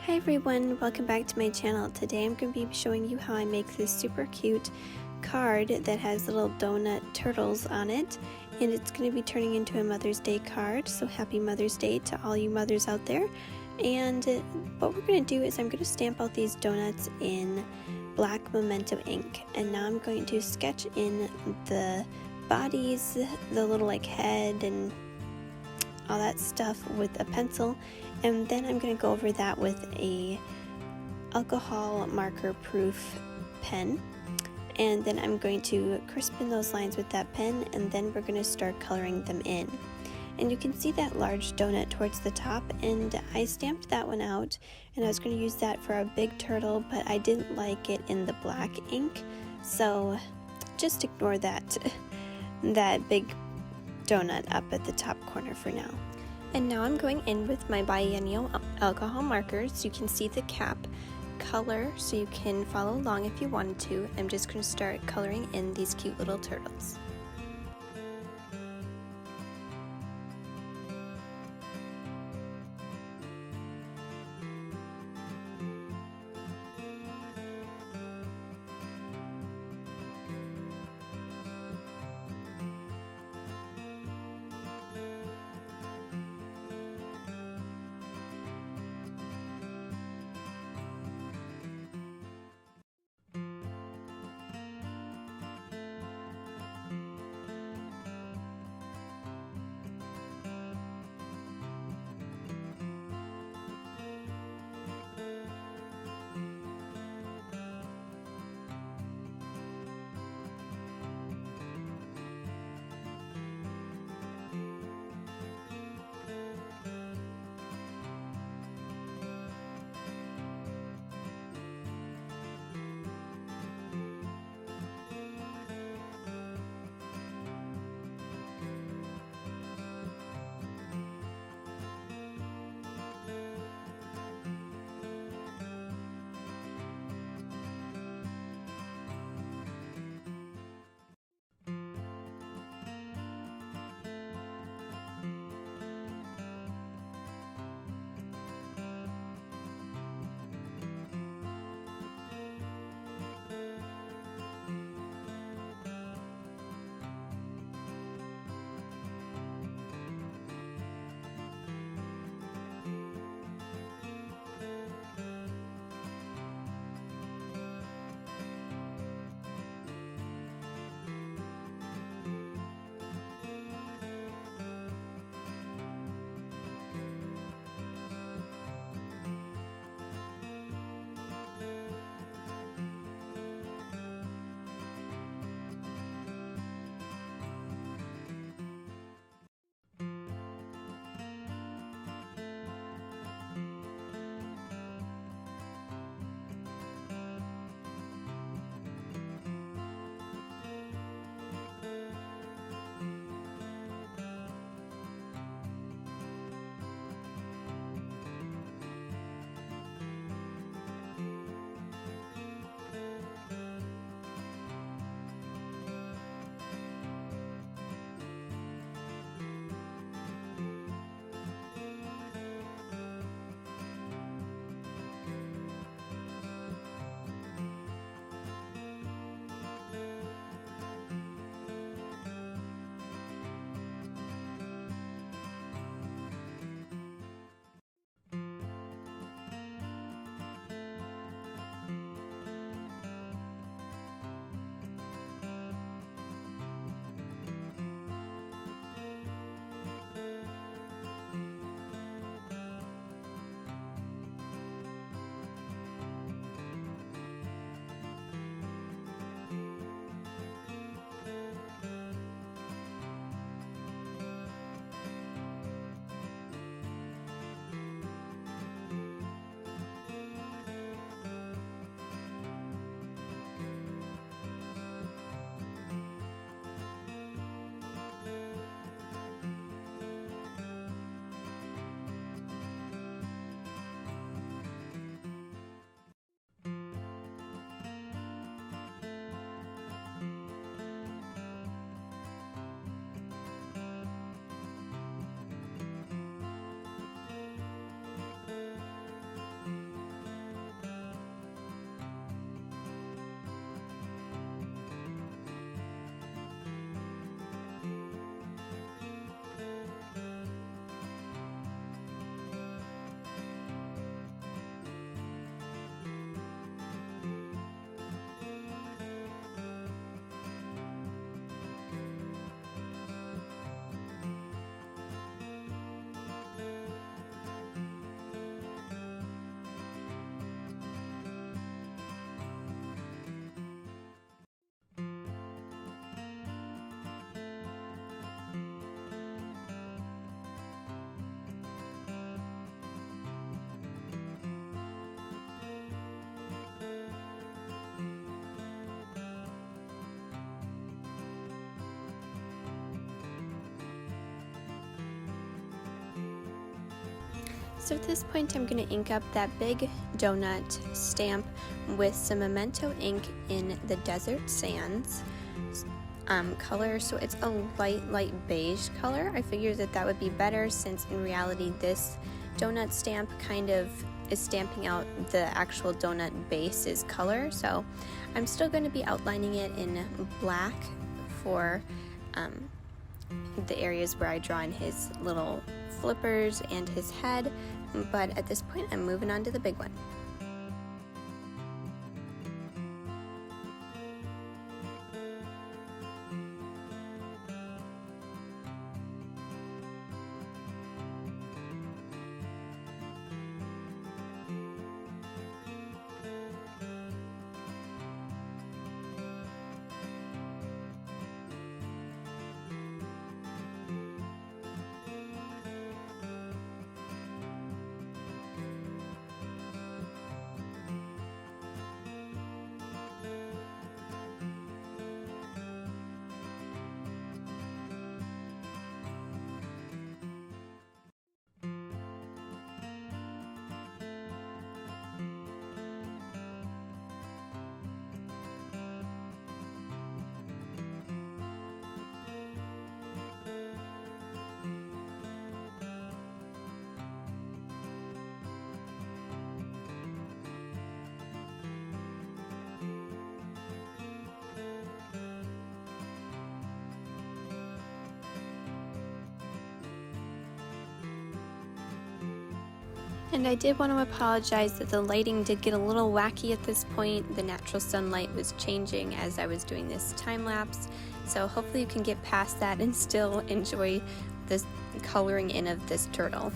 Hi everyone, welcome back to my channel. Today I'm going to be showing you how I make this super cute card that has little donut turtles on it, and it's going to be turning into a Mother's Day card, so happy Mother's Day to all you mothers out there. And what we're going to do is I'm going to stamp out these donuts in black Memento ink, and now I'm going to sketch in the bodies, the little head and all that stuff with a pencil, and then I'm going to go over that with a alcohol marker proof pen, and then I'm going to crisp in those lines with that pen, and then we're going to start coloring them in. And you can see that large donut towards the top, and I stamped that one out, and I was going to use that for a big turtle, but I didn't like it in the black ink, so just ignore that big donut up at the top corner for now. And now I'm going in with my biennial alcohol markers. You can see the cap color, so you can follow along if you wanted to. I'm just going to start coloring in these cute little turtles. So at this point I'm going to ink up that big donut stamp with some Memento ink in the Desert Sands color. So it's a light beige color. I figured that that would be better since in reality this donut stamp kind of is stamping out the actual donut base's color. So I'm still going to be outlining it in black for the areas where I draw in his little flippers and his head, but at this point I'm moving on to the big one. And I did want to apologize that the lighting did get a little wacky at this point. The natural sunlight was changing as I was doing this time lapse. So hopefully you can get past that and still enjoy this coloring in of this turtle.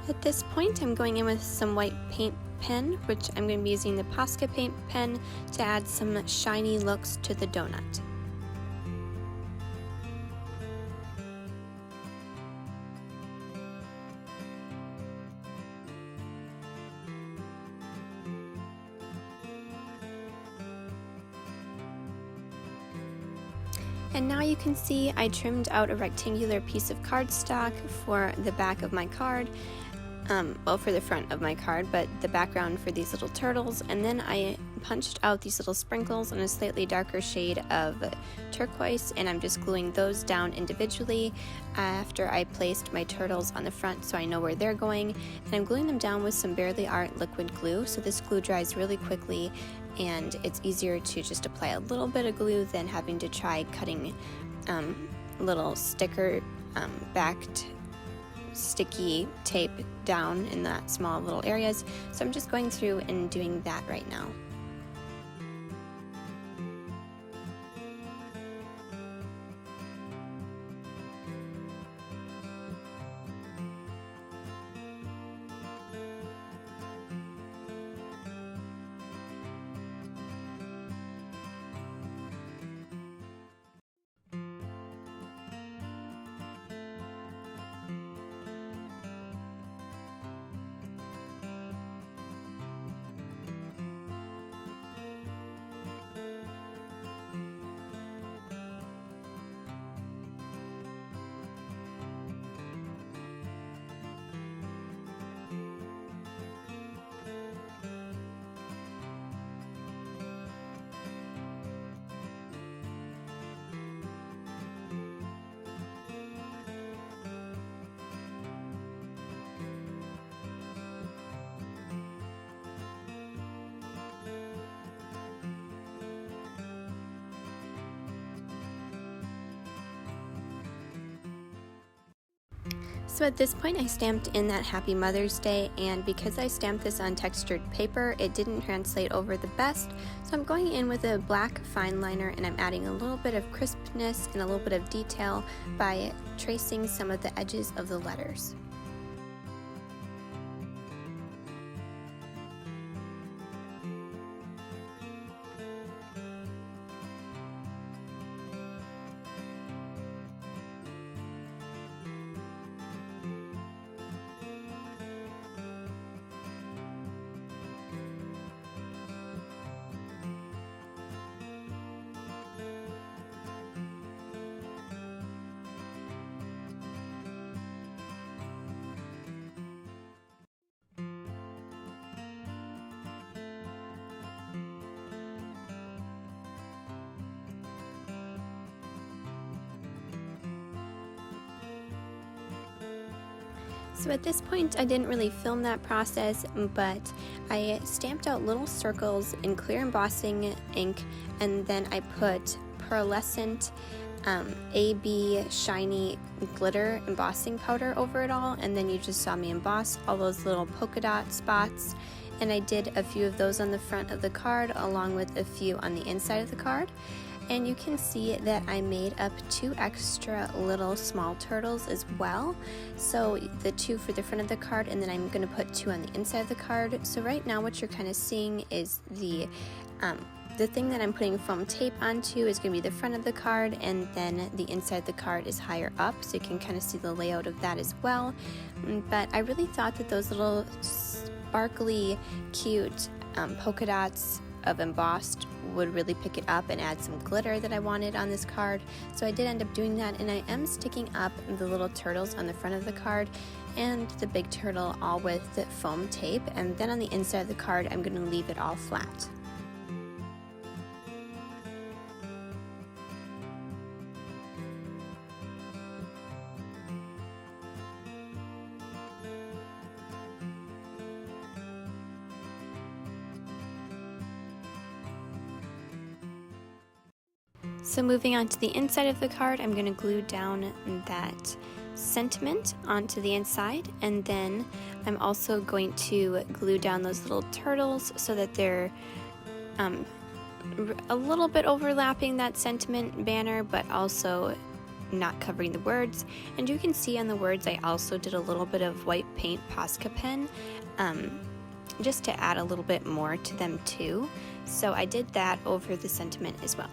At this point, I'm going in with some white paint pen, which I'm going to be using the Posca paint pen to add some shiny looks to the donut. And now you can see I trimmed out a rectangular piece of cardstock for the back of my card, well, for the front of my card, but the background for these little turtles, and then I punched out these little sprinkles in a slightly darker shade of turquoise, and I'm just gluing those down individually after I placed my turtles on the front so I know where they're going, and I'm gluing them down with some Bearly Art liquid glue, so this glue dries really quickly and it's easier to just apply a little bit of glue than having to try cutting little sticker backed sticky tape down in that small little areas. So I'm just going through and doing that right now. So at this point I stamped in that Happy Mother's Day, and because I stamped this on textured paper, it didn't translate over the best, so I'm going in with a black fine liner and I'm adding a little bit of crispness and a little bit of detail by tracing some of the edges of the letters. So at this point I didn't really film that process, but I stamped out little circles in clear embossing ink, and then I put pearlescent AB shiny glitter embossing powder over it all, and then you just saw me emboss all those little polka dot spots, and I did a few of those on the front of the card along with a few on the inside of the card. And you can see that I made up 2 extra little small turtles as well. So the 2 for the front of the card, and then I'm going to put 2 on the inside of the card. So right now what you're kind of seeing is the thing that I'm putting foam tape onto is going to be the front of the card, and then the inside of the card is higher up, so you can kind of see the layout of that as well. But I really thought that those little sparkly, cute polka dots of embossed would really pick it up and add some glitter that I wanted on this card. So I did end up doing that, and I am sticking up the little turtles on the front of the card and the big turtle all with the foam tape, and then on the inside of the card I'm going to leave it all flat. So moving on to the inside of the card, I'm going to glue down that sentiment onto the inside, and then I'm also going to glue down those little turtles so that they're a little bit overlapping that sentiment banner, but also not covering the words. And you can see on the words I also did a little bit of white paint Posca pen, just to add a little bit more to them too. So I did that over the sentiment as well.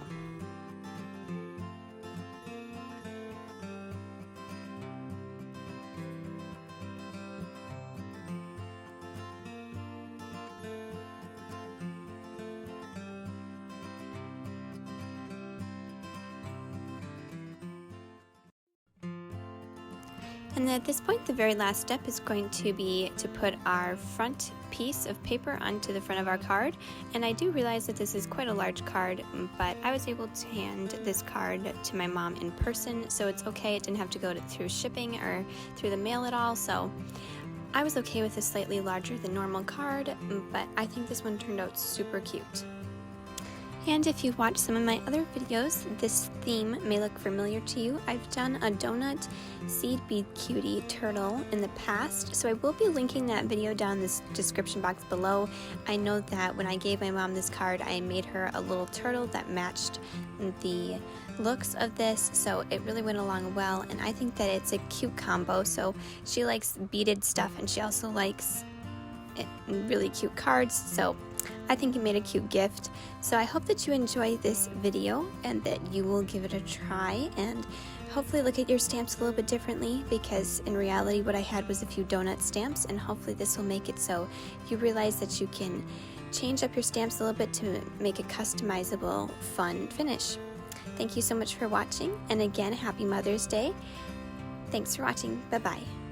And at this point, the very last step is going to be to put our front piece of paper onto the front of our card. And I do realize that this is quite a large card, but I was able to hand this card to my mom in person, so it's okay. It didn't have to go through shipping or through the mail at all, so I was okay with a slightly larger than normal card, but I think this one turned out super cute. And if you've watched some of my other videos, this theme may look familiar to you. I've done a donut seed bead cutie turtle in the past, so I will be linking that video down in the description box below. I know that when I gave my mom this card, I made her a little turtle that matched the looks of this, so it really went along well, and I think that it's a cute combo. So she likes beaded stuff, and she also likes really cute cards, so I think it made a cute gift. So I hope that you enjoy this video and that you will give it a try and hopefully look at your stamps a little bit differently, because in reality what I had was a few donut stamps, and hopefully this will make it so you realize that you can change up your stamps a little bit to make a customizable, fun finish. Thank you so much for watching, and again, happy Mother's Day. Thanks for watching. Bye-bye.